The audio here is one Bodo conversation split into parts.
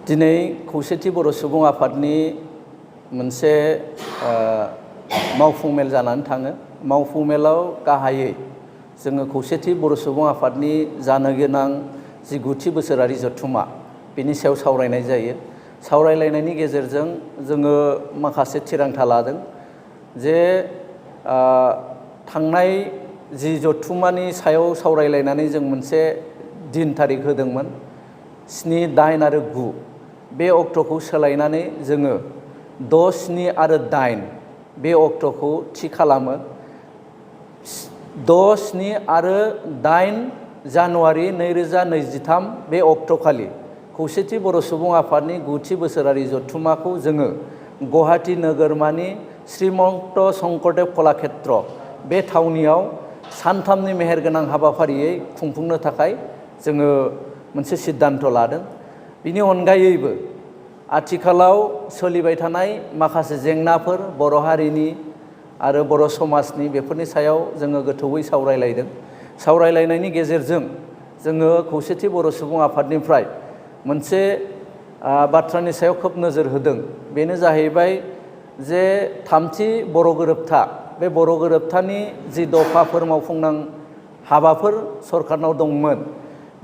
दिनै खौसेथि बर' सुबुं आफादनि मोनसे मावफुं मेल जानानै थाङो। मावफुं मेलाव गाहायै जोङो खौसेथि बर' सुबुं आफादनि जानो गोनां जि 9थि बोसोरारि जथुम्मा बेनि सायाव सावरायनाय जायो। सावरायलायनायनि गेजेरजों जोङो माखासे थिरांथा लादों जे थांनाय जि जथुम्मानि सायाव सावरायलायनानै जों मोनसे दिन थारिख होदोंमोन 7, 8 आरो 9 बे अक्ट'खौ सोलायनानै जोङो 6, 7 आरो 8 बे अक्ट'खौ थि खालामो। 6, 7 आरो 8 जानुवारि 2023 बे अक्ट'खालि खौसेथि बर' सुबुं आफादनि 9थि बोसोरारि जथुम्माखौ जोङो गुवाहाटी नोगोरमानि श्रीमन्त शंकरदेव कलाक्षेत्र बे थावनियाव सानथामनि मेहेरगोनां हाबाफारियै खुंफुंनो थाखाय जोङो मोनसे सिद्धांत लादों। बिनि अनगायैबो आथिखालाव सोलिबाय थानाय माखासे जेंनाफोर बर' हारिनि आरो बर' समाजनि बेफोरनि सायाव जोङो गोथौयै सावरायलायदों। सावरायलायनायनि गेजेरजों जोङो खौसेथि बर' सुबुं आफादनिफ्राय मोनसे बाथ्रानि सायाव खोब नोजोर होदों। बेनो जाहैबाय जे 3थि बर' गोरोबथा बे बर' गोरोबथानि जि दफाफोर मावफुंनां हाबाफोर सरकारनाव दंमोन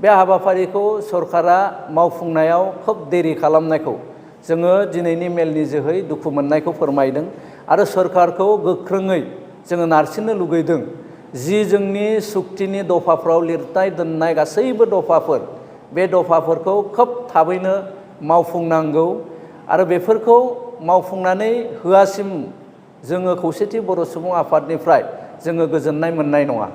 बे हाबाफारिखौ सरकारा मावफुंनायाव खोब देरि खालामनायखौ जोङो दिनैनि मेलनि जोहै दुखु मोननायखौ फोरमायदों आरो सरकारखौ गोख्रोङै जोङो नारसिननो लुगैदों जि जोंनि सुक्तिनि दफाफ्राव लिरनाय दोननाय गासैबो दफाफोर बे दफाफोरखौ खोब थाबैनो मावफुंनांगौ आरो बेफोरखौ मावफुंनानै होआसिम जोङो खौसेथि बर' सुबुं आफादनिफ्राय जोङो गोजोननाय मोननाय नङा।